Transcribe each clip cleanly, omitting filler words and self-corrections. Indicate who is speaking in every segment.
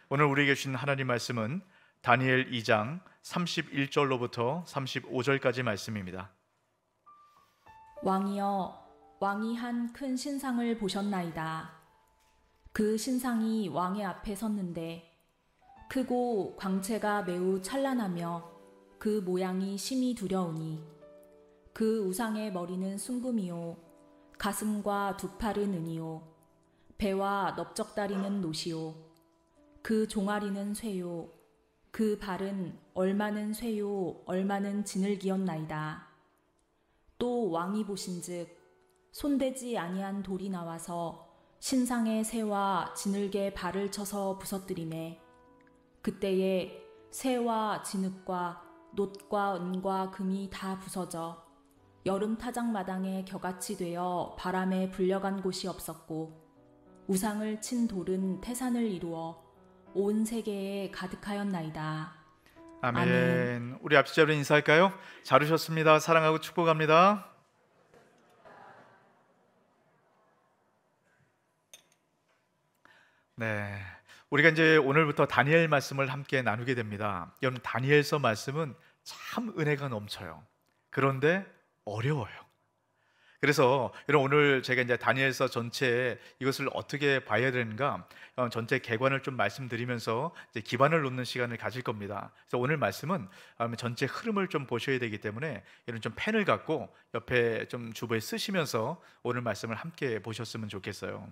Speaker 1: 오늘 우리에게 주신 하나님 말씀은 다니엘 2장 31절로부터 35절까지 말씀입니다.
Speaker 2: 왕이여, 왕이 한 큰 신상을 보셨나이다. 그 신상이 왕의 앞에 섰는데 크고 광채가 매우 찬란하며 그 모양이 심히 두려우니 그 우상의 머리는 순금이요 가슴과 두 팔은 은이요 배와 넓적다리는 노시요 그 종아리는 쇠요 그 발은 얼마는 쇠요 얼마는 진을기었나이다. 또 왕이 보신즉 손대지 아니한 돌이 나와서 신상의 새와 진흙에 발을 쳐서 부서뜨리매 그때에 새와 진흙과 놋과 은과 금이 다 부서져 여름 타작마당에 겨같이 되어 바람에 불려간 곳이 없었고 우상을 친 돌은 태산을 이루어 온 세계에 가득하였나이다.
Speaker 1: 아멘.
Speaker 2: 아멘.
Speaker 1: 우리 앞지자로 인사할까요? 잘 오셨습니다. 사랑하고 축복합니다. 네, 우리가 이제 오늘부터 다니엘 말씀을 함께 나누게 됩니다. 여러분, 다니엘서 말씀은 참 은혜가 넘쳐요. 그런데 어려워요. 그래서 여러분, 오늘 제가 이제 다니엘서 전체 이것을 어떻게 봐야 되는가 전체 개관을 좀 말씀드리면서 이제 기반을 놓는 시간을 가질 겁니다. 그래서 오늘 말씀은 전체 흐름을 좀 보셔야 되기 때문에 여러분 좀 펜을 갖고 옆에 좀 주부에 쓰시면서 오늘 말씀을 함께 보셨으면 좋겠어요.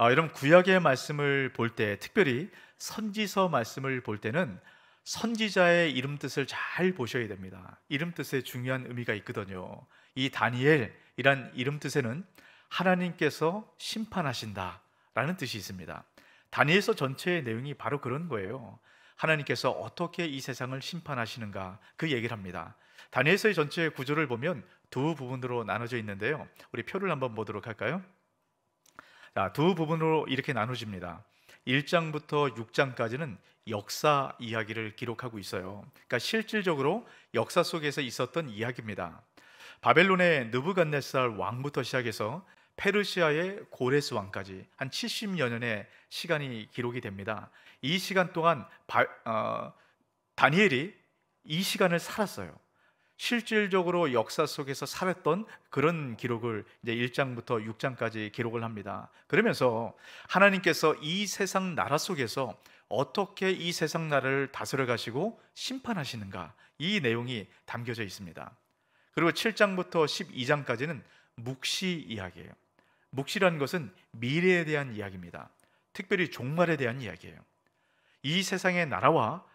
Speaker 1: 여러분, 구약의 말씀을 볼 때, 특별히 선지서 말씀을 볼 때는 선지자의 이름 뜻을 잘 보셔야 됩니다. 이름 뜻에 중요한 의미가 있거든요. 이 다니엘이란 이름 뜻에는 하나님께서 심판하신다 라는 뜻이 있습니다. 다니엘서 전체의 내용이 바로 그런 거예요. 하나님께서 어떻게 이 세상을 심판하시는가, 그 얘기를 합니다. 다니엘서의 전체 구조를 보면 두 부분으로 나눠져 있는데요, 우리 표를 한번 보도록 할까요? 자, 두 부분으로 이렇게 나눠집니다. 1장부터 6장까지는 역사 이야기를 기록하고 있어요. 그러니까 실질적으로 역사 속에서 있었던 이야기입니다. 바벨론의 느부갓네살 왕부터 시작해서 페르시아의 고레스 왕까지 한 70여 년의 시간이 기록이 됩니다. 이 시간 동안 다니엘이 이 시간을 살았어요. 실질적으로 역사 속에서 살았던 그런 기록을 이제 1장부터 6장까지 기록을 합니다. 그러면서 하나님께서 이 세상 나라 속에서 어떻게 이 세상 나라를 다스려 가시고 심판하시는가, 이 내용이 담겨져 있습니다. 그리고 7장부터 12장까지는 묵시 이야기예요. 묵시라는 것은 미래에 대한 이야기입니다. 특별히 종말에 대한 이야기예요. 이 세상의 나라와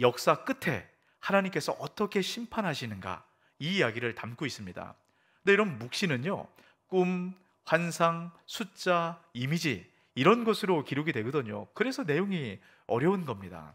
Speaker 1: 역사 끝에 하나님께서 어떻게 심판하시는가, 이 이야기를 담고 있습니다. 근데 이런 묵시는요, 꿈, 환상, 숫자, 이미지, 이런 것으로 기록이 되거든요. 그래서 내용이 어려운 겁니다.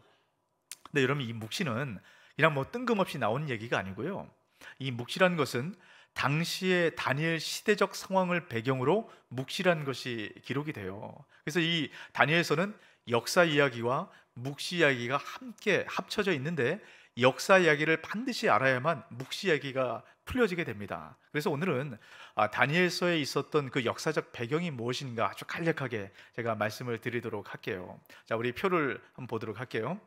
Speaker 1: 근데 여러분, 이 묵시는 그냥 뭐 뜬금없이 나온 얘기가 아니고요, 이 묵시라는 것은 당시의 다니엘 시대적 상황을 배경으로 묵시라는 것이 기록이 돼요. 그래서 이 다니엘서는 역사 이야기와 묵시 이야기가 함께 합쳐져 있는데, 역사 이야기를 반드시 알아야만 묵시 이야기가 풀려지게 됩니다. 그래서 오늘은 다니엘서에 있었던 그 역사적 배경이 무엇인가 아주 간략하게 제가 말씀을 드리도록 할게요. 자, 우리 표를 한번 보도록 할게요.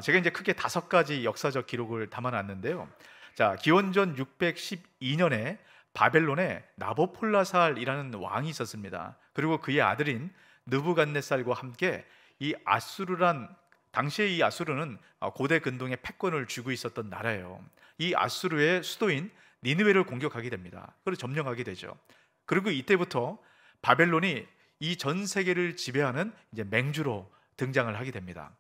Speaker 1: 제가 이제 크게 5가지 역사적 기록을 담아놨는데요. 자, 기원전 612년에 바벨론에 나보폴라살이라는 왕이 있었습니다. 그리고 그의 아들인 느부갓네살과 함께 이 아수르란, 당시에 이 아수르는 고대 근동의 패권을 쥐고 있었던 나라예요. 이 아수르의 수도인 니느웨를 공격하게 됩니다. 그리고 점령하게 되죠. 그리고 이때부터 바벨론이 이 전 세계를 지배하는 이제 맹주로 등장을 하게 됩니다.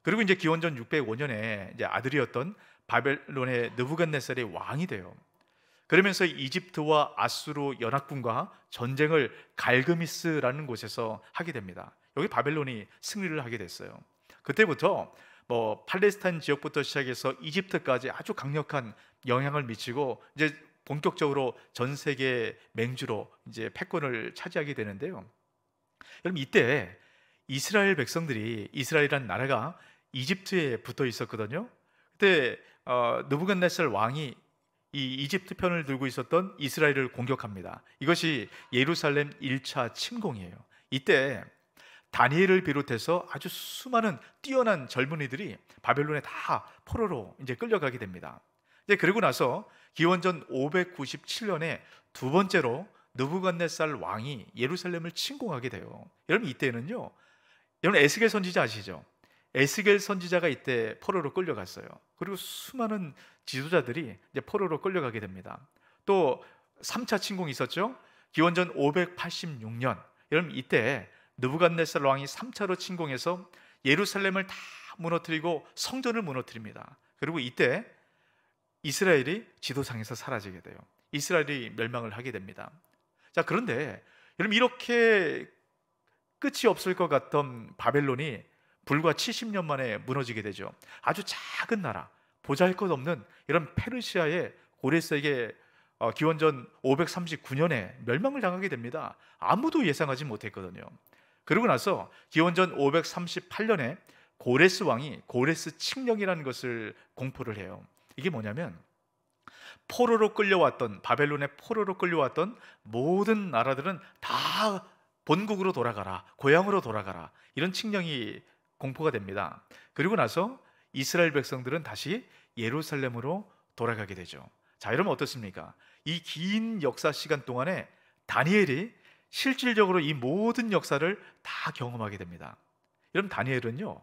Speaker 1: 그리고 이제 기원전 605년에 이제 아들이었던 바벨론의 느부갓네살이 왕이 돼요. 그러면서 이집트와 아수르 연합군과 전쟁을 갈그미스라는 곳에서 하게 됩니다. 여기 바벨론이 승리를 하게 됐어요. 그때부터 뭐 팔레스타인 지역부터 시작해서 이집트까지 아주 강력한 영향을 미치고 이제 본격적으로 전 세계 맹주로 이제 패권을 차지하게 되는데요. 여러분, 이때 이스라엘 백성들이, 이스라엘이라는 나라가 이집트에 붙어 있었거든요. 그때 느부갓네살 왕이 이 이집트 편을 들고 있었던 이스라엘을 공격합니다. 이것이 예루살렘 1차 침공이에요. 이때 다니엘을 비롯해서 아주 수많은 뛰어난 젊은이들이 바벨론에 다 포로로 이제 끌려가게 됩니다. 이제 그리고 나서 기원전 597년에 두 번째로 느부갓네살 왕이 예루살렘을 침공하게 돼요. 여러분 이때는요, 여러분 에스겔 선지자 아시죠? 에스겔 선지자가 이때 포로로 끌려갔어요. 그리고 수많은 지도자들이 이제 포로로 끌려가게 됩니다. 또 3차 침공이 있었죠. 기원전 586년. 여러분 이때 느부갓네살 왕이 3차로 침공해서 예루살렘을 다 무너뜨리고 성전을 무너뜨립니다. 그리고 이때 이스라엘이 지도상에서 사라지게 돼요. 이스라엘이 멸망을 하게 됩니다. 자, 그런데 여러분 이렇게 끝이 없을 것 같던 바벨론이 불과 70년 만에 무너지게 되죠. 아주 작은 나라, 보잘것없는 이런 페르시아의 고레스에게 기원전 539년에 멸망을 당하게 됩니다. 아무도 예상하지 못했거든요. 그러고 나서 기원전 538년에 고레스 왕이 고레스 칙령이라는 것을 공포를 해요. 이게 뭐냐면 포로로 끌려왔던, 바벨론의 포로로 끌려왔던 모든 나라들은 다 본국으로 돌아가라, 고향으로 돌아가라, 이런 칙령이 공포가 됩니다. 그리고 나서 이스라엘 백성들은 다시 예루살렘으로 돌아가게 되죠. 자, 여러분 어떻습니까? 이 긴 역사 시간 동안에 다니엘이 실질적으로 이 모든 역사를 다 경험하게 됩니다. 여러분 다니엘은요,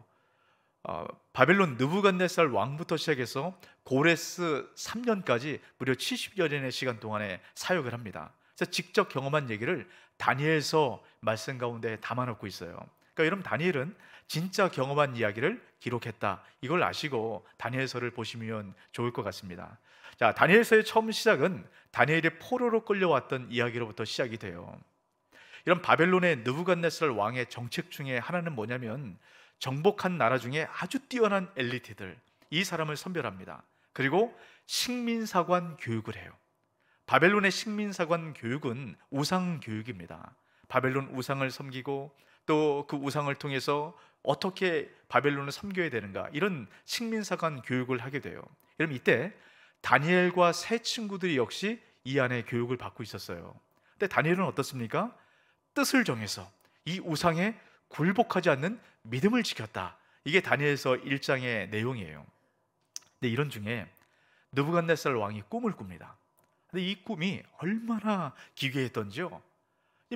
Speaker 1: 바벨론 느부갓네살 왕부터 시작해서 고레스 3년까지 무려 70여 년의 시간 동안에 사역을 합니다. 그래서 직접 경험한 얘기를 다니엘서 말씀 가운데 담아놓고 있어요. 그러니까 여러분 다니엘은 진짜 경험한 이야기를 기록했다, 이걸 아시고 다니엘서를 보시면 좋을 것 같습니다. 자, 다니엘서의 처음 시작은 다니엘이 포로로 끌려왔던 이야기로부터 시작이 돼요. 이런 바벨론의 느부갓네살 왕의 정책 중에 하나는 뭐냐면 정복한 나라 중에 아주 뛰어난 엘리트들, 이 사람을 선별합니다. 그리고 식민사관 교육을 해요. 바벨론의 식민사관 교육은 우상 교육입니다. 바벨론 우상을 섬기고 또 그 우상을 통해서 어떻게 바벨론을 섬겨야 되는가, 이런 식민사관 교육을 하게 돼요. 여러분 이때 다니엘과 세 친구들이 역시 이 안에 교육을 받고 있었어요. 근데 다니엘은 어떻습니까? 뜻을 정해서 이 우상에 굴복하지 않는 믿음을 지켰다. 이게 다니엘서 1장의 내용이에요. 근데 이런 중에 느부갓네살 왕이 꿈을 꿉니다. 근데 이 꿈이 얼마나 기괴했던지요,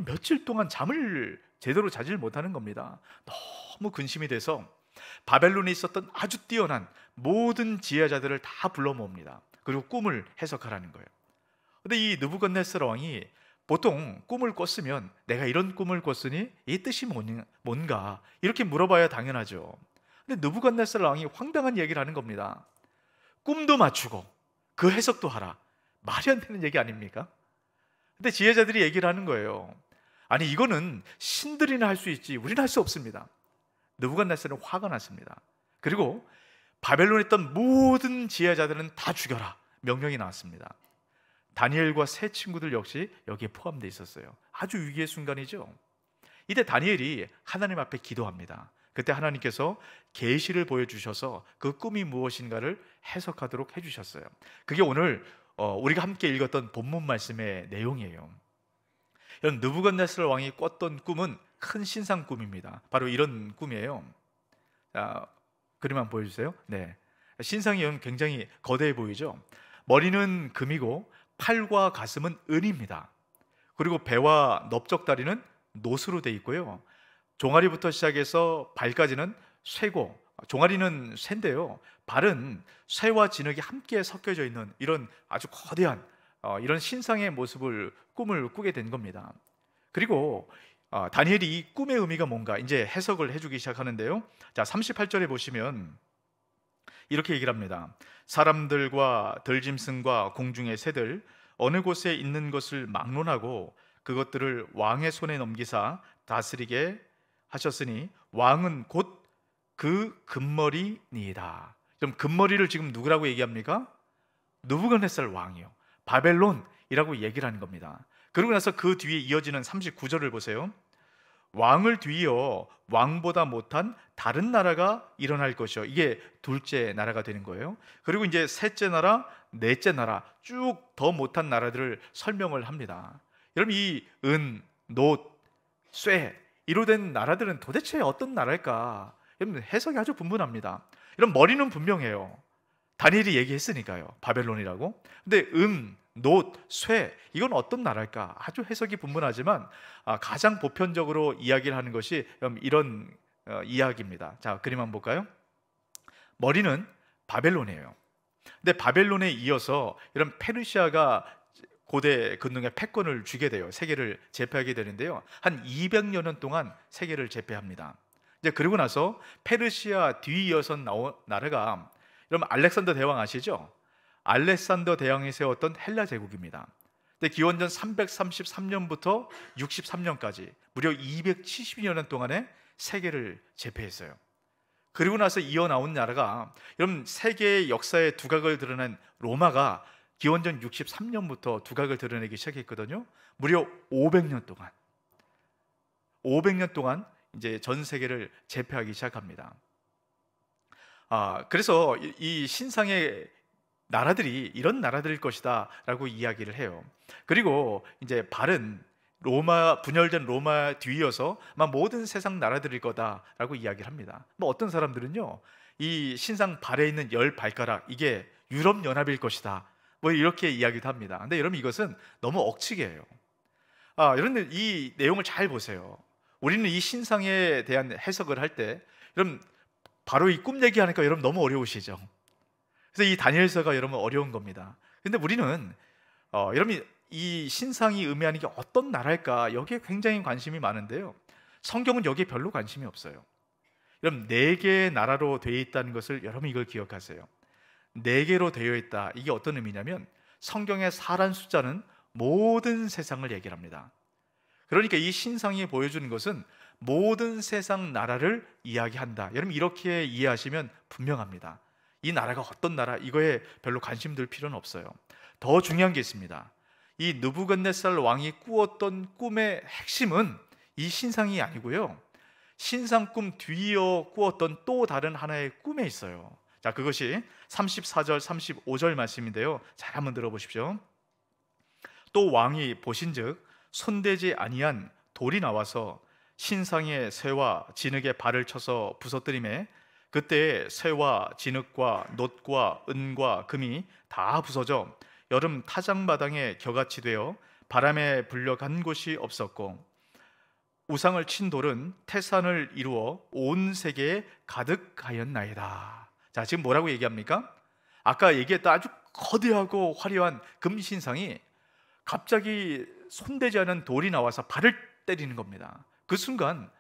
Speaker 1: 며칠 동안 잠을 제대로 자질 못하는 겁니다. 너무 근심이 돼서 바벨론에 있었던 아주 뛰어난 모든 지혜자들을 다 불러 모읍니다. 그리고 꿈을 해석하라는 거예요. 근데 이 느부갓네살 왕이 보통 꿈을 꿨으면 내가 이런 꿈을 꿨으니 이 뜻이 뭔가 이렇게 물어봐야 당연하죠. 근데 느부갓네살 왕이 황당한 얘기를 하는 겁니다. 꿈도 맞추고 그 해석도 하라. 말이 안 되는 얘기 아닙니까? 근데 지혜자들이 얘기를 하는 거예요. 아니 이거는 신들이나 할 수 있지 우리는 할 수 없습니다. 느부갓네살은 화가 났습니다. 그리고 바벨론에 있던 모든 지혜자들은 다 죽여라, 명령이 나왔습니다. 다니엘과 세 친구들 역시 여기에 포함되어 있었어요. 아주 위기의 순간이죠. 이때 다니엘이 하나님 앞에 기도합니다. 그때 하나님께서 계시를 보여주셔서 그 꿈이 무엇인가를 해석하도록 해주셨어요. 그게 오늘 우리가 함께 읽었던 본문 말씀의 내용이에요. 이런 느부갓네살 왕이 꿨던 꿈은 큰 신상 꿈입니다. 바로 이런 꿈이에요. 자, 그림 한번 보여주세요. 네, 신상이 굉장히 거대해 보이죠. 머리는 금이고 팔과 가슴은 은입니다. 그리고 배와 넓적다리는 노수로 돼 있고요. 종아리부터 시작해서 발까지는 쇠고, 종아리는 쇠인데요, 발은 쇠와 진흙이 함께 섞여져 있는 이런 아주 거대한 이런 신상의 모습을 꿈을 꾸게 된 겁니다. 그리고 다니엘이 이 꿈의 의미가 뭔가 이제 해석을 해주기 시작하는데요. 자, 38절에 보시면 이렇게 얘기를 합니다. 사람들과 들짐승과 공중의 새들 어느 곳에 있는 것을 막론하고 그것들을 왕의 손에 넘기사 다스리게 하셨으니 왕은 곧 그 금머리니이다. 그럼 금머리를 지금 누구라고 얘기합니까? 느부갓네살 왕이요, 바벨론이라고 얘기를 하는 겁니다. 그러고 나서 그 뒤에 이어지는 39절을 보세요. 왕을 뒤이어 왕보다 못한 다른 나라가 일어날 것이요. 이게 둘째 나라가 되는 거예요. 그리고 이제 셋째 나라, 넷째 나라, 쭉 더 못한 나라들을 설명을 합니다. 여러분 이 은, 놋, 쇠, 이로 된 나라들은 도대체 어떤 나라일까? 여러분, 해석이 아주 분분합니다. 이런 머리는 분명해요. 다니엘이 얘기했으니까요. 바벨론이라고. 근데 놋, 쇠, 이건 어떤 나라일까? 아주 해석이 분분하지만 가장 보편적으로 이야기를 하는 것이 이런 이야기입니다. 자, 그림 한번 볼까요? 머리는 바벨론이에요. 근데 바벨론에 이어서 이런 페르시아가 고대 근동의 패권을 쥐게 돼요. 세계를 제패하게 되는데요. 한 200여 년 동안 세계를 제패합니다. 이제 그러고 나서 페르시아 뒤이어서 나온 나라가, 여러분 알렉산더 대왕 아시죠? 알렉산더 대왕이 세웠던 헬라 제국입니다. 근데 기원전 333년부터 63년까지 무려 270여 년 동안에 세계를 제패했어요. 그리고 나서 이어 나온 나라가, 여러분 세계의 역사의 두각을 드러낸 로마가 기원전 63년부터 두각을 드러내기 시작했거든요. 무려 500년 동안 이제 전 세계를 제패하기 시작합니다. 그래서 이 신상의 나라들이 이런 나라들일 것이다 라고 이야기를 해요. 그리고 이제 발은 분열된 로마 뒤이어서 모든 세상 나라들일 거다라고 이야기를 합니다. 어떤 사람들은요, 이 신상 발에 있는 10발가락, 이게 유럽 연합일 것이다, 이렇게 이야기도 합니다. 근데 여러분, 이것은 너무 억측이에요. 여러분, 이 내용을 잘 보세요. 우리는 이 신상에 대한 해석을 할 때, 여러분 바로 이 꿈 얘기하니까 여러분 너무 어려우시죠? 그래서 이 다니엘서가 여러분 어려운 겁니다. 근데 우리는 여러분 이 신상이 의미하는 게 어떤 나라일까, 여기에 굉장히 관심이 많은데요, 성경은 여기에 별로 관심이 없어요. 여러분 4개의 나라로 되어 있다는 것을 여러분 이걸 기억하세요. 4개로 되어 있다, 이게 어떤 의미냐면 성경의 사란 숫자는 모든 세상을 얘기합니다. 그러니까 이 신상이 보여주는 것은 모든 세상 나라를 이야기한다. 여러분 이렇게 이해하시면 분명합니다. 이 나라가 어떤 나라, 이거에 별로 관심 둘 필요는 없어요. 더 중요한 게 있습니다. 이 느부갓네살 왕이 꾸었던 꿈의 핵심은 이 신상이 아니고요, 신상 꿈 뒤이어 꾸었던 또 다른 하나의 꿈에 있어요. 자, 그것이 34절 35절 말씀인데요, 잘 한번 들어보십시오. 또 왕이 보신즉 손대지 아니한 돌이 나와서 신상의 쇠와 진흙에 발을 쳐서 부서뜨리매 그때 쇠와 진흙과 놋과 은과 금이 다 부서져 여름 타작마당에 겨같이 되어 바람에 불려간 곳이 없었고, 우상을 친 돌은 태산을 이루어 온 세계에 가득하였나이다. 자, 지금 뭐라고 얘기합니까? 아까 얘기했던 아주 거대하고 화려한 금신상이 갑자기 손대지 않은 돌이 나와서 발을 때리는 겁니다. 그 순간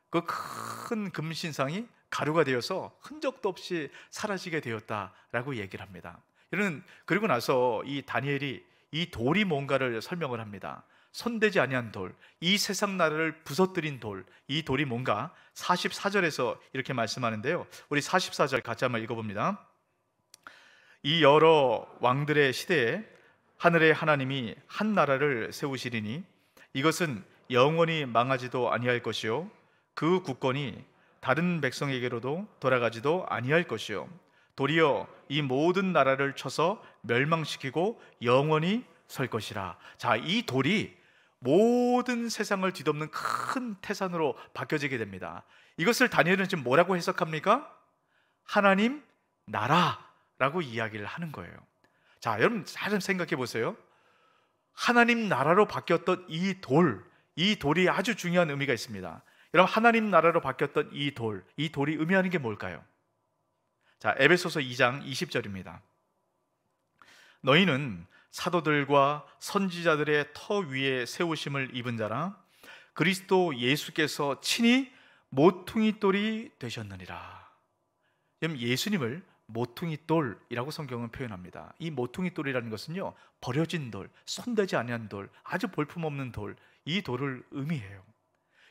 Speaker 1: 그 큰 금신상이 가루가 되어서 흔적도 없이 사라지게 되었다라고 얘기를 합니다. 이런, 그리고 나서 이 다니엘이 이 돌이 뭔가를 설명을 합니다. 손대지 아니한 돌, 이 세상 나라를 부서뜨린 돌, 이 돌이 뭔가 44절에서 이렇게 말씀하는데요, 우리 44절 같이 한번 읽어봅니다. 이 여러 왕들의 시대에 하늘의 하나님이 한 나라를 세우시리니 이것은 영원히 망하지도 아니할 것이요 그 국권이 다른 백성에게로도 돌아가지도 아니할 것이요 도리어 이 모든 나라를 쳐서 멸망시키고 영원히 설 것이라. 자, 이 돌이 모든 세상을 뒤덮는 큰 태산으로 바뀌어지게 됩니다. 이것을 다니엘은 지금 뭐라고 해석합니까? 하나님 나라라고 이야기를 하는 거예요. 자, 여러분 잘 생각해 보세요. 하나님 나라로 바뀌었던 이 돌이 아주 중요한 의미가 있습니다. 여러분, 하나님 나라로 바뀌었던 이 돌이 의미하는 게 뭘까요? 자, 에베소서 2장 20절입니다. 너희는 사도들과 선지자들의 터 위에 세우심을 입은 자라 그리스도 예수께서 친히 모퉁이 돌이 되셨느니라. 여러분, 예수님을 모퉁이 돌이라고 성경은 표현합니다. 이 모퉁이 돌이라는 것은요, 버려진 돌, 손대지 아니한 돌, 아주 볼품없는 돌, 이 돌을 의미해요.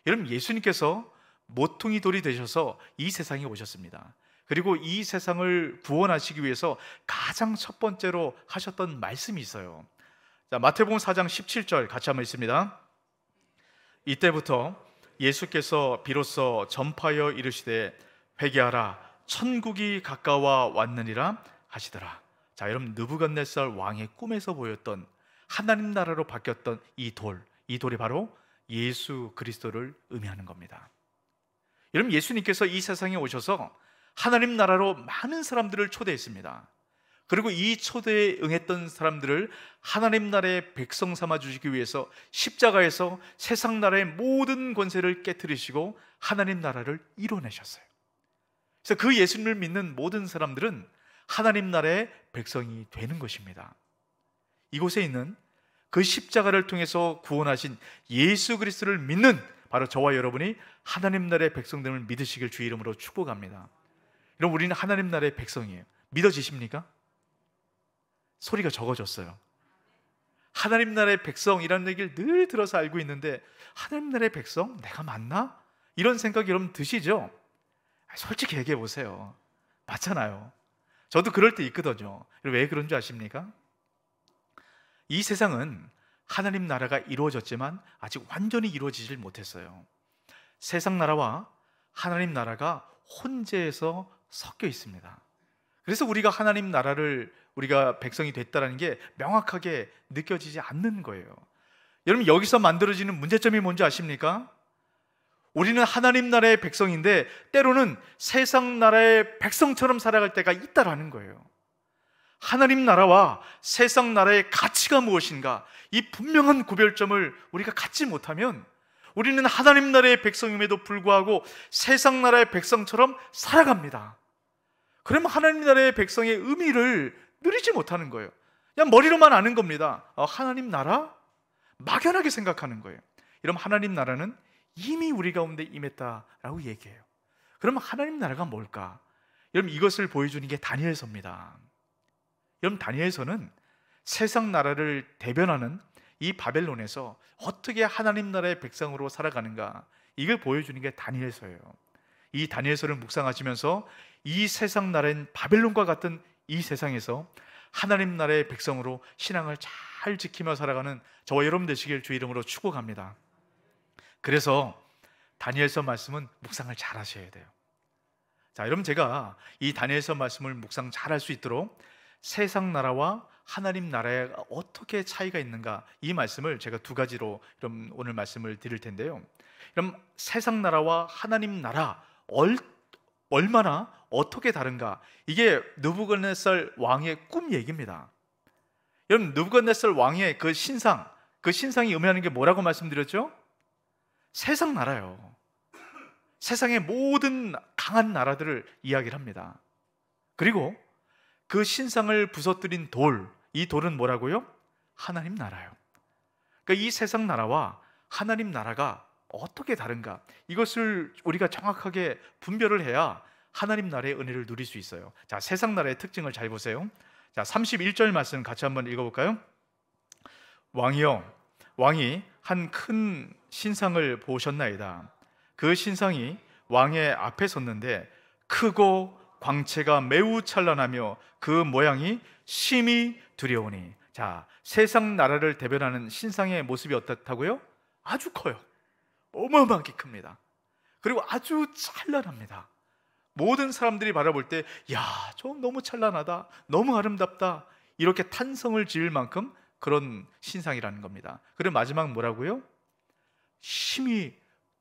Speaker 1: 여러분, 예수님께서 모퉁이 돌이 되셔서 이 세상에 오셨습니다. 그리고 이 세상을 구원하시기 위해서 가장 첫 번째로 하셨던 말씀이 있어요. 자, 마태복음 4장 17절 같이 한번 읽습니다. 이때부터 예수께서 비로소 전파하여 이르시되 회개하라 천국이 가까워 왔느니라 하시더라. 자, 여러분, 느부갓네살 왕의 꿈에서 보였던 하나님 나라로 바뀌었던 이 돌이 바로 예수 그리스도를 의미하는 겁니다. 여러분, 예수님께서 이 세상에 오셔서 하나님 나라로 많은 사람들을 초대했습니다. 그리고 이 초대에 응했던 사람들을 하나님 나라의 백성 삼아 주시기 위해서 십자가에서 세상 나라의 모든 권세를 깨뜨리시고 하나님 나라를 이뤄내셨어요. 그래서 그 예수님을 믿는 모든 사람들은 하나님 나라의 백성이 되는 것입니다. 이곳에 있는 그 십자가를 통해서 구원하신 예수 그리스도를 믿는 바로 저와 여러분이 하나님 나라의 백성됨을 믿으시길 주의 이름으로 축복합니다. 여러분, 우리는 하나님 나라의 백성이에요. 믿어지십니까? 소리가 적어졌어요. 하나님 나라의 백성이라는 얘기를 늘 들어서 알고 있는데 하나님 나라의 백성? 내가 맞나? 이런 생각이 여러분 드시죠? 솔직히 얘기해 보세요. 맞잖아요. 저도 그럴 때 있거든요. 왜 그런 줄 아십니까? 이 세상은 하나님 나라가 이루어졌지만 아직 완전히 이루어지질 못했어요. 세상 나라와 하나님 나라가 혼재해서 섞여 있습니다. 그래서 우리가 하나님 나라를 우리가 백성이 됐다는 게 명확하게 느껴지지 않는 거예요. 여러분, 여기서 만들어지는 문제점이 뭔지 아십니까? 우리는 하나님 나라의 백성인데 때로는 세상 나라의 백성처럼 살아갈 때가 있다라는 거예요. 하나님 나라와 세상 나라의 가치가 무엇인가, 이 분명한 구별점을 우리가 갖지 못하면 우리는 하나님 나라의 백성임에도 불구하고 세상 나라의 백성처럼 살아갑니다. 그러면 하나님 나라의 백성의 의미를 누리지 못하는 거예요. 그냥 머리로만 아는 겁니다. 하나님 나라? 막연하게 생각하는 거예요. 여러분, 하나님 나라는 이미 우리 가운데 임했다라고 얘기해요. 그러면 하나님 나라가 뭘까? 여러분, 이것을 보여주는 게 다니엘서입니다. 여러분, 다니엘서는 세상 나라를 대변하는 이 바벨론에서 어떻게 하나님 나라의 백성으로 살아가는가, 이걸 보여주는 게 다니엘서예요. 이 다니엘서를 묵상하시면서 이 세상 나라인 바벨론과 같은 이 세상에서 하나님 나라의 백성으로 신앙을 잘 지키며 살아가는 저와 여러분 되시길 주의 이름으로 축복합니다. 그래서 다니엘서 말씀은 묵상을 잘 하셔야 돼요. 자, 여러분, 제가 이 다니엘서 말씀을 묵상 잘 할 수 있도록 세상 나라와 하나님 나라에 어떻게 차이가 있는가, 이 말씀을 제가 두 가지로 여러분 오늘 말씀을 드릴 텐데요. 그럼 세상 나라와 하나님 나라 얼마나 어떻게 다른가, 이게 느부갓네살 왕의 꿈 얘기입니다. 여러분, 느부갓네살 왕의 그 신상이 의미하는 게 뭐라고 말씀드렸죠? 세상 나라요. 세상의 모든 강한 나라들을 이야기를 합니다. 그리고 그 신상을 부서뜨린 이 돌은 뭐라고요? 하나님 나라요. 그러니까 이 세상 나라와 하나님 나라가 어떻게 다른가, 이것을 우리가 정확하게 분별을 해야 하나님 나라의 은혜를 누릴 수 있어요. 자, 세상 나라의 특징을 잘 보세요. 자, 31절 말씀 같이 한번 읽어볼까요? 왕이 한 큰 신상을 보셨나이다. 그 신상이 왕의 앞에 섰는데 크고 광채가 매우 찬란하며 그 모양이 심히 두려우니. 자, 세상 나라를 대변하는 신상의 모습이 어떻다고요? 아주 커요. 어마어마하게 큽니다. 그리고 아주 찬란합니다. 모든 사람들이 바라볼 때, 야, 저 너무 찬란하다, 너무 아름답다, 이렇게 탄성을 지을 만큼 그런 신상이라는 겁니다. 그리고 마지막 뭐라고요? 심히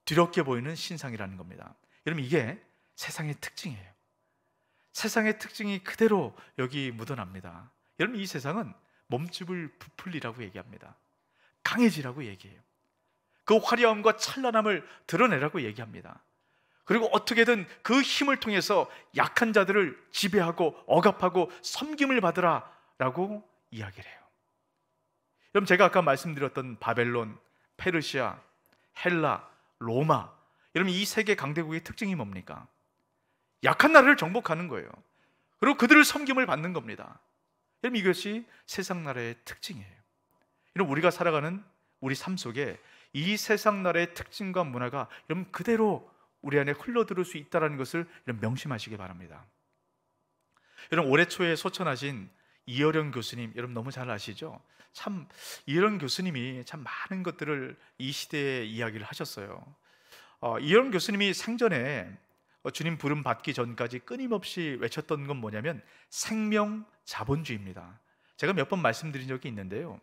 Speaker 1: 두렵게 보이는 신상이라는 겁니다. 여러분, 이게 세상의 특징이에요. 세상의 특징이 그대로 여기 묻어납니다. 여러분, 이 세상은 몸집을 부풀리라고 얘기합니다. 강해지라고 얘기해요. 그 화려함과 찬란함을 드러내라고 얘기합니다. 그리고 어떻게든 그 힘을 통해서 약한 자들을 지배하고 억압하고 섬김을 받으라 라고 이야기를 해요. 여러분, 제가 아까 말씀드렸던 바벨론, 페르시아, 헬라, 로마, 여러분, 이 세계 강대국의 특징이 뭡니까? 약한 나라를 정복하는 거예요. 그리고 그들을 섬김을 받는 겁니다. 여러분, 이것이 세상 나라의 특징이에요. 여러분, 우리가 살아가는 우리 삶 속에 이 세상 나라의 특징과 문화가 여러분 그대로 우리 안에 흘러들을 수 있다는 것을 여러분 명심하시기 바랍니다. 여러분, 올해 초에 소천하신 이어령 교수님, 여러분 너무 잘 아시죠? 참 이어령 교수님이 참 많은 것들을 이 시대에 이야기를 하셨어요. 이어령 교수님이 생전에 주님 부름 받기 전까지 끊임없이 외쳤던 건 뭐냐면 생명 자본주의입니다. 제가 몇 번 말씀드린 적이 있는데요,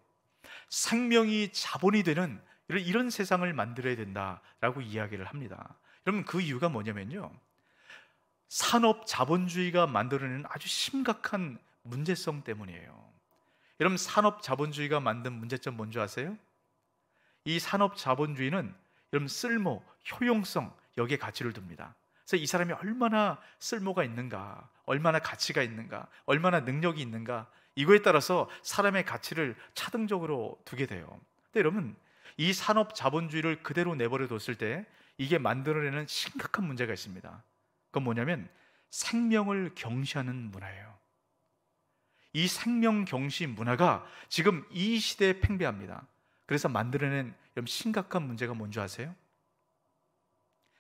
Speaker 1: 생명이 자본이 되는 이런 세상을 만들어야 된다라고 이야기를 합니다. 여러분, 그 이유가 뭐냐면요, 산업 자본주의가 만들어내는 아주 심각한 문제성 때문이에요. 여러분, 산업 자본주의가 만든 문제점 뭔지 아세요? 이 산업 자본주의는 여러분 쓸모, 효용성, 여기에 가치를 둡니다. 그래서 이 사람이 얼마나 쓸모가 있는가, 얼마나 가치가 있는가, 얼마나 능력이 있는가, 이거에 따라서 사람의 가치를 차등적으로 두게 돼요. 근데 여러분, 이 산업 자본주의를 그대로 내버려 뒀을 때 이게 만들어내는 심각한 문제가 있습니다. 그건 뭐냐면 생명을 경시하는 문화예요. 이 생명 경시 문화가 지금 이 시대에 팽배합니다. 그래서 만들어낸 심각한 문제가 뭔지 아세요?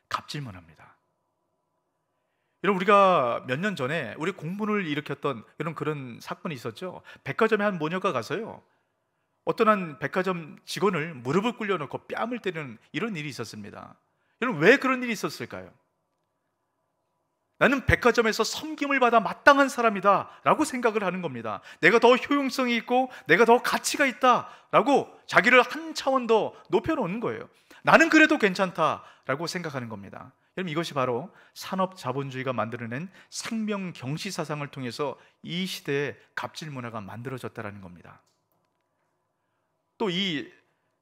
Speaker 1: 갑질 문화입니다. 여러분, 우리가 몇 년 전에 우리 공분을 일으켰던 그런 사건이 있었죠. 백화점에 한 모녀가 가서요, 어떤 한 백화점 직원을 무릎을 꿇려놓고 뺨을 때리는 이런 일이 있었습니다. 여러분, 왜 그런 일이 있었을까요? 나는 백화점에서 섬김을 받아 마땅한 사람이다 라고 생각을 하는 겁니다. 내가 더 효용성이 있고 내가 더 가치가 있다 라고 자기를 한 차원 더 높여놓는 거예요. 나는 그래도 괜찮다 라고 생각하는 겁니다. 여러분, 이것이 바로 산업 자본주의가 만들어낸 생명 경시 사상을 통해서 이 시대에 갑질 문화가 만들어졌다는 겁니다. 또 이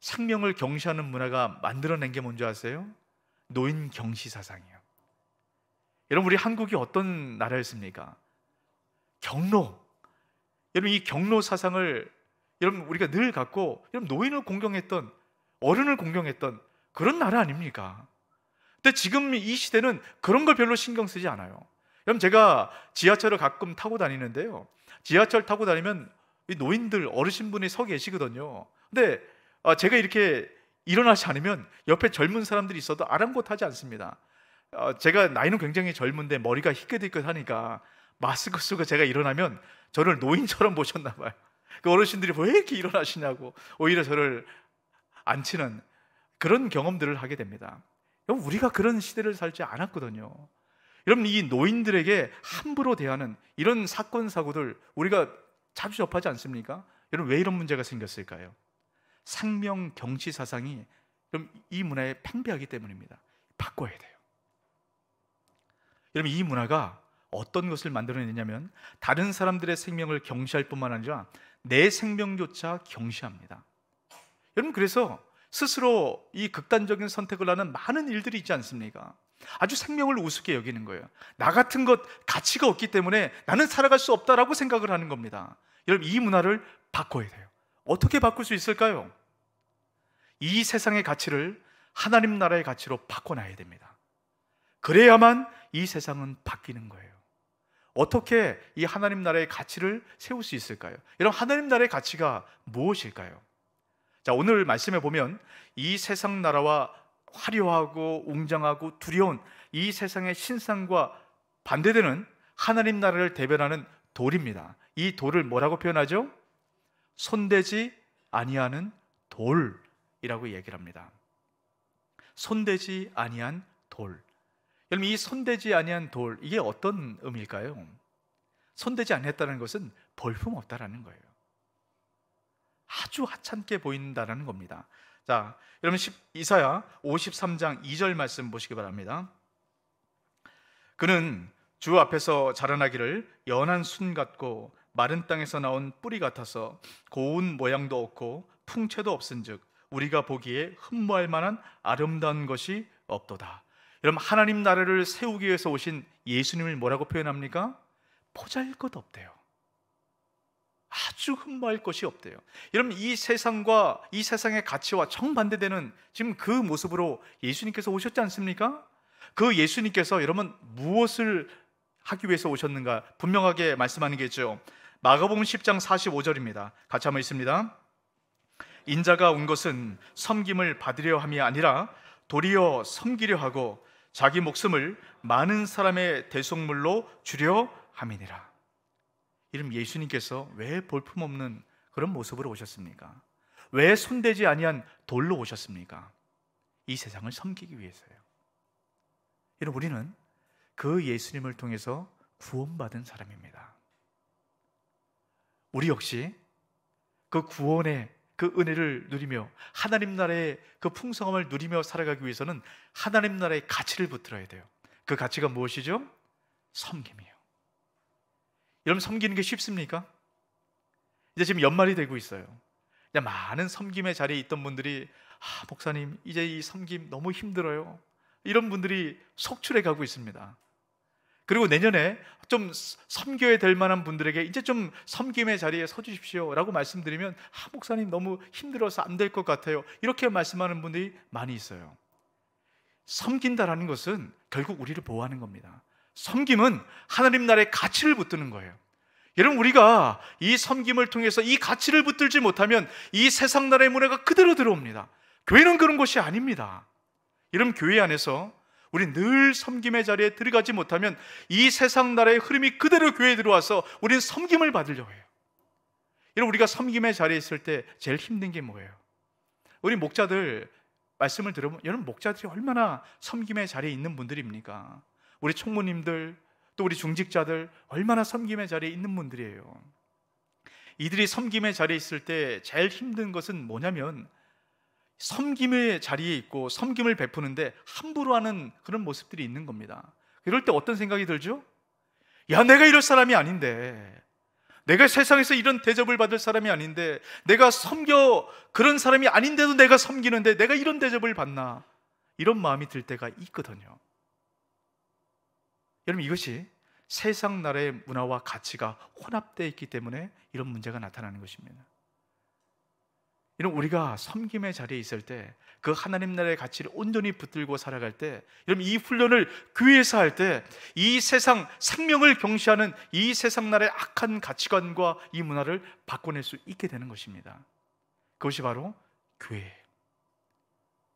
Speaker 1: 생명을 경시하는 문화가 만들어낸 게 뭔지 아세요? 노인 경시 사상이에요. 여러분, 우리 한국이 어떤 나라였습니까? 경로. 여러분, 이 경로 사상을 여러분 우리가 늘 갖고 여러분 노인을 공경했던, 어른을 공경했던 그런 나라 아닙니까? 근데 지금 이 시대는 그런 걸 별로 신경 쓰지 않아요. 여러분, 제가 지하철을 가끔 타고 다니는데요, 지하철 타고 다니면 이 노인들, 어르신분이 서 계시거든요. 근데 제가 이렇게 일어나지 않으면 옆에 젊은 사람들이 있어도 아랑곳하지 않습니다. 제가 나이는 굉장히 젊은데 머리가 희끗희끗하니까 마스크 쓰고 제가 일어나면 저를 노인처럼 보셨나 봐요. 그 어르신들이 왜 이렇게 일어나시냐고 오히려 저를 안 치는 그런 경험들을 하게 됩니다. 여러분, 우리가 그런 시대를 살지 않았거든요. 여러분, 이 노인들에게 함부로 대하는 이런 사건 사고들 우리가 자주 접하지 않습니까? 여러분, 왜 이런 문제가 생겼을까요? 생명 경시 사상이 이 문화에 팽배하기 때문입니다. 바꿔야 돼요. 여러분, 이 문화가 어떤 것을 만들어내냐면 다른 사람들의 생명을 경시할 뿐만 아니라 내 생명조차 경시합니다. 여러분, 그래서 스스로 이 극단적인 선택을 하는 많은 일들이 있지 않습니까? 아주 생명을 우습게 여기는 거예요. 나 같은 것 가치가 없기 때문에 나는 살아갈 수 없다라고 생각을 하는 겁니다. 여러분, 이 문화를 바꿔야 돼요. 어떻게 바꿀 수 있을까요? 이 세상의 가치를 하나님 나라의 가치로 바꿔놔야 됩니다. 그래야만 이 세상은 바뀌는 거예요. 어떻게 이 하나님 나라의 가치를 세울 수 있을까요? 여러분, 하나님 나라의 가치가 무엇일까요? 자, 오늘 말씀에 보면 이 세상 나라와 화려하고 웅장하고 두려운 이 세상의 신상과 반대되는 하나님 나라를 대변하는 돌입니다. 이 돌을 뭐라고 표현하죠? 손대지 아니하는 돌이라고 얘기를 합니다. 손대지 아니한 돌. 여러분, 이 손대지 아니한 돌, 이게 어떤 의미일까요? 손대지 아니했다는 것은 볼품없다라는 거예요. 아주 하찮게 보인다는 겁니다. 자, 여러분, 이사야 53장 2절 말씀 보시기 바랍니다. 그는 주 앞에서 자라나기를 연한 순 같고 마른 땅에서 나온 뿌리 같아서 고운 모양도 없고 풍채도 없은즉 우리가 보기에 흠모할 만한 아름다운 것이 없도다. 여러분, 하나님 나라를 세우기 위해서 오신 예수님을 뭐라고 표현합니까? 보잘것없대요. 아주 흠모할 것이 없대요. 여러분, 이 세상과 이 세상의 가치와 정반대되는 지금 그 모습으로 예수님께서 오셨지 않습니까? 그 예수님께서 여러분 무엇을 하기 위해서 오셨는가 분명하게 말씀하는 게 있죠. 마가복음 10장 45절입니다. 같이 한번 읽습니다. 인자가 온 것은 섬김을 받으려 함이 아니라 도리어 섬기려 하고 자기 목숨을 많은 사람의 대속물로 주려 함이니라. 이름 예수님께서 왜 볼품없는 그런 모습으로 오셨습니까? 왜 손대지 아니한 돌로 오셨습니까? 이 세상을 섬기기 위해서요. 여러분, 우리는 그 예수님을 통해서 구원받은 사람입니다. 우리 역시 그 구원의 그 그 은혜를 누리며 하나님 나라의 그 풍성함을 누리며 살아가기 위해서는 하나님 나라의 가치를 붙들어야 돼요. 그 가치가 무엇이죠? 섬김이에요. 여러분, 섬기는 게 쉽습니까? 이제 지금 연말이 되고 있어요. 많은 섬김의 자리에 있던 분들이 목사님, 이제 이 섬김 너무 힘들어요, 이런 분들이 속출해 가고 있습니다. 그리고 내년에 좀 섬겨야 될 만한 분들에게 이제 좀 섬김의 자리에 서주십시오 라고 말씀드리면 목사님 너무 힘들어서 안 될 것 같아요, 이렇게 말씀하는 분들이 많이 있어요. 섬긴다라는 것은 결국 우리를 보호하는 겁니다. 섬김은 하나님 나라의 가치를 붙드는 거예요. 여러분, 우리가 이 섬김을 통해서 이 가치를 붙들지 못하면 이 세상 나라의 문화가 그대로 들어옵니다. 교회는 그런 곳이 아닙니다. 여러분, 교회 안에서 우리 늘 섬김의 자리에 들어가지 못하면 이 세상 나라의 흐름이 그대로 교회에 들어와서 우리는 섬김을 받으려고 해요. 여러분, 우리가 섬김의 자리에 있을 때 제일 힘든 게 뭐예요? 우리 목자들 말씀을 들어보면, 여러분, 목자들이 얼마나 섬김의 자리에 있는 분들입니까? 우리 총무님들, 또 우리 중직자들 얼마나 섬김의 자리에 있는 분들이에요. 이들이 섬김의 자리에 있을 때 제일 힘든 것은 뭐냐면, 섬김의 자리에 있고 섬김을 베푸는데 함부로 하는 그런 모습들이 있는 겁니다. 이럴 때 어떤 생각이 들죠? 내가 이럴 사람이 아닌데, 내가 세상에서 이런 대접을 받을 사람이 아닌데, 내가 그런 사람이 아닌데도 내가 섬기는데 내가 이런 대접을 받나, 이런 마음이 들 때가 있거든요. 여러분, 이것이 세상 나라의 문화와 가치가 혼합되어 있기 때문에 이런 문제가 나타나는 것입니다. 여러분, 우리가 섬김의 자리에 있을 때, 그 하나님 나라의 가치를 온전히 붙들고 살아갈 때, 여러분, 이 훈련을 교회에서 할 때 이 세상 생명을 경시하는 이 세상 나라의 악한 가치관과 이 문화를 바꿔낼 수 있게 되는 것입니다. 그것이 바로 교회예요.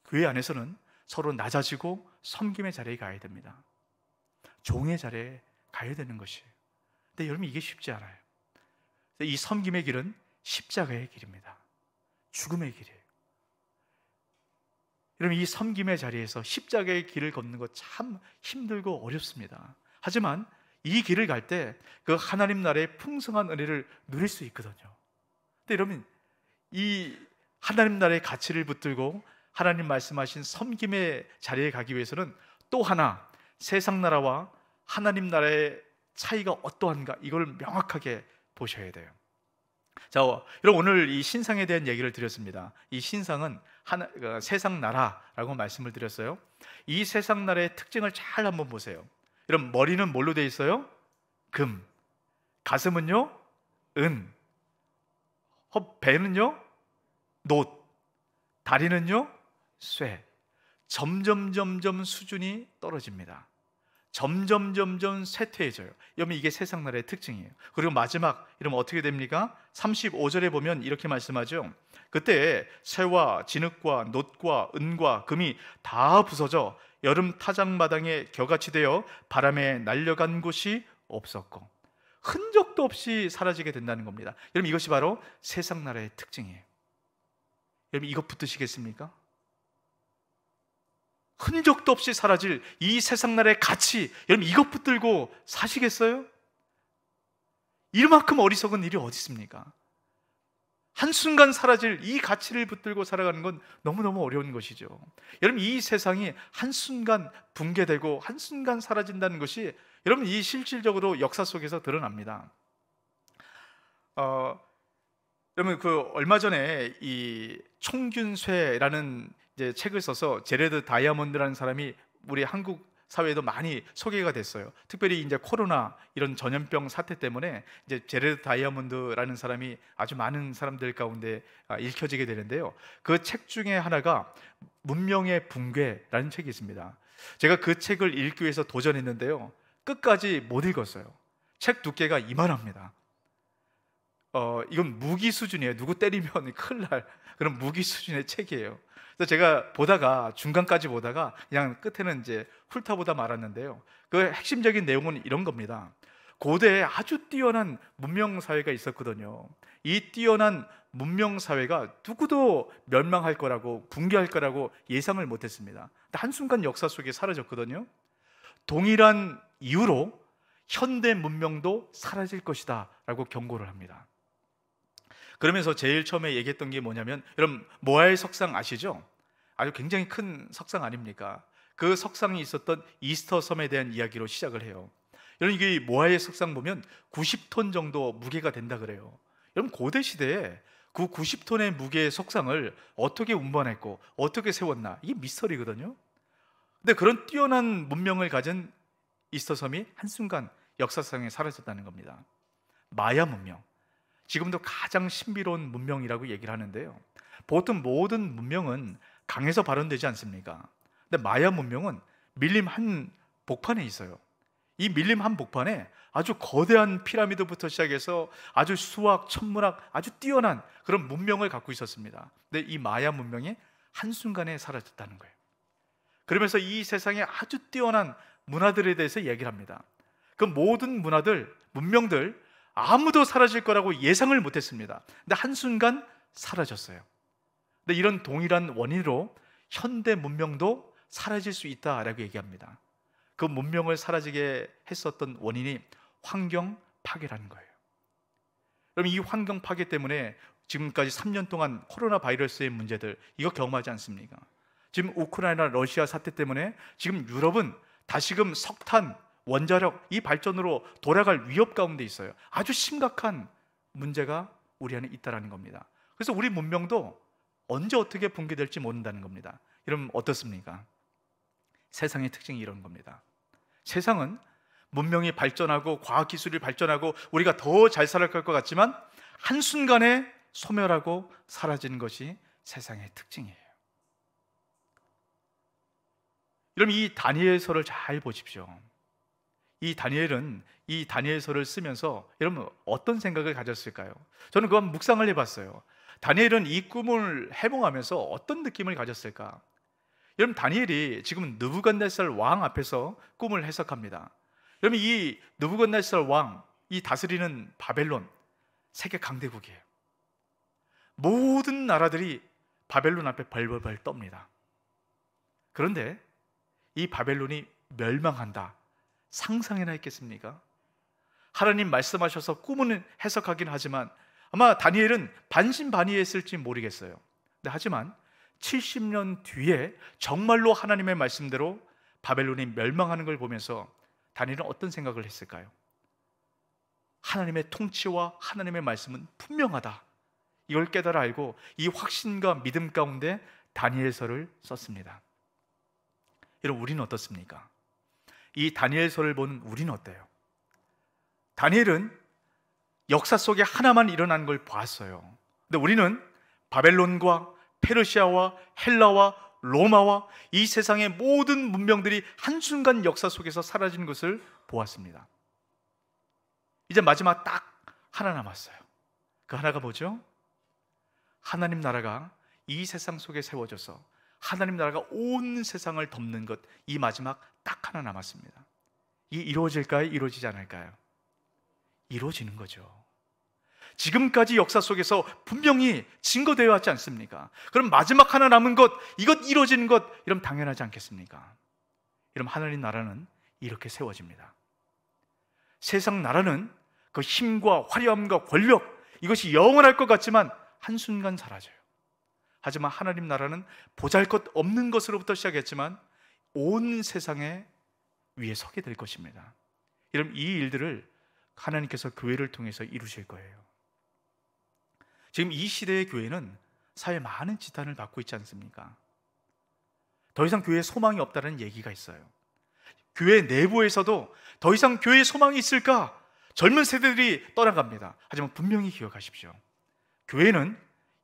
Speaker 1: 교회 안에서는 서로 낮아지고 섬김의 자리에 가야 됩니다. 종의 자리에 가야 되는 것이에요. 근데 여러분, 이게 쉽지 않아요. 이 섬김의 길은 십자가의 길입니다. 죽음의 길이에요. 여러분, 이 섬김의 자리에서 십자가의 길을 걷는 것 참 힘들고 어렵습니다. 하지만 이 길을 갈 때 그 하나님 나라의 풍성한 은혜를 누릴 수 있거든요. 근데 여러분, 이 하나님 나라의 가치를 붙들고 하나님 말씀하신 섬김의 자리에 가기 위해서는 또 하나, 세상 나라와 하나님 나라의 차이가 어떠한가, 이걸 명확하게 보셔야 돼요. 자, 여러분, 오늘 이 신상에 대한 얘기를 드렸습니다. 이 신상은 세상 나라라고 말씀을 드렸어요. 이 세상 나라의 특징을 잘 한번 보세요. 여러분, 머리는 뭘로 되어 있어요? 금. 가슴은요? 은. 배는요? 놋. 다리는요? 쇠. 점점 수준이 떨어집니다. 점점 쇠퇴해져요. 여러분, 이게 세상 나라의 특징이에요. 그리고 마지막, 이러면 어떻게 됩니까? 35절에 보면 이렇게 말씀하죠. 그때 쇠와 진흙과 놋과 은과 금이 다 부서져 여름 타작마당에 겨같이 되어 바람에 날려간 곳이 없었고, 흔적도 없이 사라지게 된다는 겁니다. 여러분, 이것이 바로 세상 나라의 특징이에요. 여러분, 이거 붙드시겠습니까? 흔적도 없이 사라질 이 세상 나라의 가치, 여러분, 이것 붙들고 사시겠어요? 이만큼 어리석은 일이 어디 있습니까? 한순간 사라질 이 가치를 붙들고 살아가는 건 너무너무 어려운 것이죠. 여러분, 이 세상이 한순간 붕괴되고 한순간 사라진다는 것이 여러분, 이 실질적으로 역사 속에서 드러납니다. 여러분, 얼마 전에 이 총균쇠라는 이제 책을 써서 제레드 다이아몬드라는 사람이 우리 한국 사회에도 많이 소개가 됐어요. 특별히 이제 코로나 이런 전염병 사태 때문에 이제 제레드 다이아몬드라는 사람이 아주 많은 사람들 가운데 읽혀지게 되는데요. 그 책 중에 하나가 문명의 붕괴라는 책이 있습니다. 제가 그 책을 읽기 위해서 도전했는데요, 끝까지 못 읽었어요. 책 두께가 이만합니다. 이건 무기 수준이에요. 누구 때리면 큰일 날 그런 무기 수준의 책이에요. 그래서 제가 보다가 중간까지 보다가 그냥 끝에는 이제 훑어보다 말았는데요. 그 핵심적인 내용은 이런 겁니다. 고대에 아주 뛰어난 문명 사회가 있었거든요. 이 뛰어난 문명 사회가 누구도 멸망할 거라고, 붕괴할 거라고 예상을 못했습니다. 한순간 역사 속에 사라졌거든요. 동일한 이유로 현대 문명도 사라질 것이다 라고 경고를 합니다. 그러면서 제일 처음에 얘기했던 게 뭐냐면, 여러분 모아의 석상 아시죠? 아주 굉장히 큰 석상 아닙니까? 그 석상이 있었던 이스터 섬에 대한 이야기로 시작을 해요. 여러분 이게 모아의 석상 보면 90톤 정도 무게가 된다 그래요. 여러분 고대 시대에 그 90톤의 무게의 석상을 어떻게 운반했고 어떻게 세웠나, 이게 미스터리거든요. 근데 그런 뛰어난 문명을 가진 이스터 섬이 한순간 역사상에 사라졌다는 겁니다. 마야 문명, 지금도 가장 신비로운 문명이라고 얘기를 하는데요, 보통 모든 문명은 강에서 발원되지 않습니까? 근데 마야 문명은 밀림 한 복판에 있어요. 이 밀림 한 복판에 아주 거대한 피라미드부터 시작해서 아주 수학, 천문학 아주 뛰어난 그런 문명을 갖고 있었습니다. 근데 이 마야 문명이 한순간에 사라졌다는 거예요. 그러면서 이 세상에 아주 뛰어난 문화들에 대해서 얘기를 합니다. 그 모든 문화들, 문명들 아무도 사라질 거라고 예상을 못했습니다. 근데 한순간 사라졌어요. 근데 이런 동일한 원인으로 현대 문명도 사라질 수 있다라고 얘기합니다. 그 문명을 사라지게 했었던 원인이 환경 파괴라는 거예요. 그럼 이 환경 파괴 때문에 지금까지 3년 동안 코로나 바이러스의 문제들, 이거 경험하지 않습니까? 지금 우크라이나 러시아 사태 때문에 지금 유럽은 다시금 석탄, 원자력 이 발전으로 돌아갈 위협 가운데 있어요. 아주 심각한 문제가 우리 안에 있다는 겁니다. 그래서 우리 문명도 언제 어떻게 붕괴될지 모른다는 겁니다. 여러분 어떻습니까? 세상의 특징이 이런 겁니다. 세상은 문명이 발전하고 과학기술이 발전하고 우리가 더 잘 살아갈 것 같지만 한순간에 소멸하고 사라지는 것이 세상의 특징이에요. 여러분 이 다니엘서를 잘 보십시오. 이 다니엘은 이 다니엘서를 쓰면서 여러분 어떤 생각을 가졌을까요? 저는 그건 묵상을 해봤어요. 다니엘은 이 꿈을 해몽하면서 어떤 느낌을 가졌을까? 여러분 다니엘이 지금 느부갓네살 왕 앞에서 꿈을 해석합니다. 여러분 이 느부갓네살 왕, 이 다스리는 바벨론 세계 강대국이에요. 모든 나라들이 바벨론 앞에 벌벌벌 떱니다. 그런데 이 바벨론이 멸망한다, 상상이나 했겠습니까? 하나님 말씀하셔서 꿈은 해석하긴 하지만 아마 다니엘은 반신반의했을지 모르겠어요. 근데 하지만 70년 뒤에 정말로 하나님의 말씀대로 바벨론이 멸망하는 걸 보면서 다니엘은 어떤 생각을 했을까요? 하나님의 통치와 하나님의 말씀은 분명하다, 이걸 깨달아 알고 이 확신과 믿음 가운데 다니엘서를 썼습니다. 여러분 우리는 어떻습니까? 이 다니엘서를 보는 우리는 어때요? 다니엘은 역사 속에 하나만 일어난 걸 봤어요. 근데 우리는 바벨론과 페르시아와 헬라와 로마와 이 세상의 모든 문명들이 한순간 역사 속에서 사라진 것을 보았습니다. 이제 마지막 딱 하나 남았어요. 그 하나가 뭐죠? 하나님 나라가 이 세상 속에 세워져서 하나님 나라가 온 세상을 덮는 것, 이 마지막 딱 하나 남았습니다. 이 이루어질까요? 이루어지지 않을까요? 이루어지는 거죠. 지금까지 역사 속에서 분명히 증거되어 왔지 않습니까? 그럼 마지막 하나 남은 것, 이것 이루어지는 것, 이러면 당연하지 않겠습니까? 이러면 하나님 나라는 이렇게 세워집니다. 세상 나라는 그 힘과 화려함과 권력, 이것이 영원할 것 같지만 한순간 사라져요. 하지만 하나님 나라는 보잘것없는 것으로부터 시작했지만 온 세상에 위에 서게 될 것입니다. 여러분 이 일들을 하나님께서 교회를 통해서 이루실 거예요. 지금 이 시대의 교회는 사회에 많은 지탄을 받고 있지 않습니까? 더 이상 교회에 소망이 없다는 얘기가 있어요. 교회 내부에서도 더 이상 교회에 소망이 있을까? 젊은 세대들이 떠나갑니다. 하지만 분명히 기억하십시오. 교회는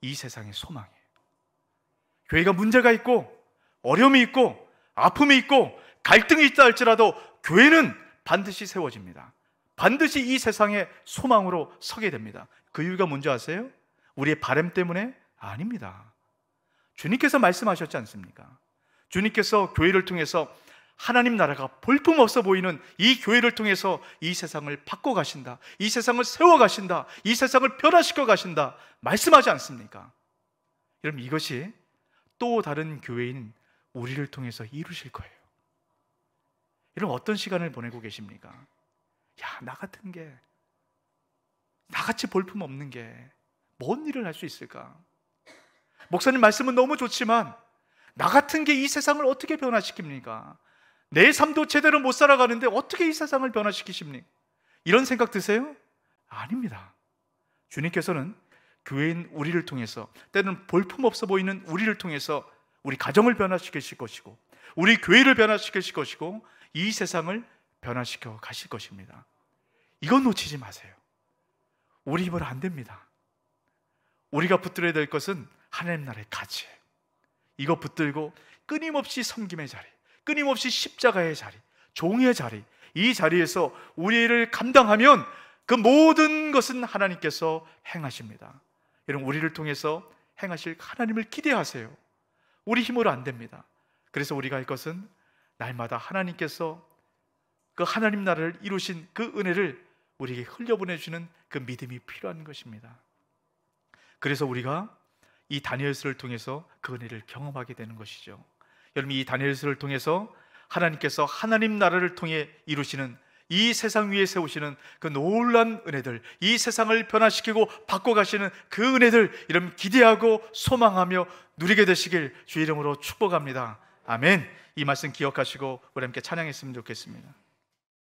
Speaker 1: 이 세상의 소망이에요. 교회가 문제가 있고 어려움이 있고 아픔이 있고 갈등이 있다 할지라도 교회는 반드시 세워집니다. 반드시 이 세상의 소망으로 서게 됩니다. 그 이유가 뭔지 아세요? 우리의 바람 때문에? 아닙니다. 주님께서 말씀하셨지 않습니까? 주님께서 교회를 통해서 하나님 나라가 볼품없어 보이는 이 교회를 통해서 이 세상을 바꿔 가신다, 이 세상을 세워 가신다, 이 세상을 변화시켜 가신다 말씀하지 않습니까? 여러분 이것이 또 다른 교회인 우리를 통해서 이루실 거예요. 여러분 어떤 시간을 보내고 계십니까? 야, 나 같은 게, 나같이 볼품없는 게 뭔 일을 할 수 있을까? 목사님 말씀은 너무 좋지만 나 같은 게 이 세상을 어떻게 변화시킵니까? 내 삶도 제대로 못 살아가는데 어떻게 이 세상을 변화시키십니까? 이런 생각 드세요? 아닙니다. 주님께서는 교회인 우리를 통해서, 때로는 볼품없어 보이는 우리를 통해서 우리 가정을 변화시키실 것이고, 우리 교회를 변화시키실 것이고, 이 세상을 변화시켜 가실 것입니다. 이건 놓치지 마세요. 우리 힘으로 안 됩니다. 우리가 붙들어야 될 것은 하나님 나라의 가치예요. 이거 붙들고 끊임없이 섬김의 자리, 끊임없이 십자가의 자리, 종의 자리, 이 자리에서 우리를 감당하면 그 모든 것은 하나님께서 행하십니다. 여러분, 우리를 통해서 행하실 하나님을 기대하세요. 우리 힘으로 안 됩니다. 그래서 우리가 할 것은 날마다 하나님께서 그 하나님 나라를 이루신 그 은혜를 우리에게 흘려보내주는 그 믿음이 필요한 것입니다. 그래서 우리가 이 다니엘서를 통해서 그 은혜를 경험하게 되는 것이죠. 여러분, 이 다니엘서를 통해서 하나님께서 하나님 나라를 통해 이루시는, 이 세상 위에 세우시는 그 놀라운 은혜들, 이 세상을 변화시키고 바꿔가시는 그 은혜들, 이런 기대하고 소망하며 누리게 되시길 주의 이름으로 축복합니다. 아멘. 이 말씀 기억하시고 우리 함께 찬양했으면 좋겠습니다.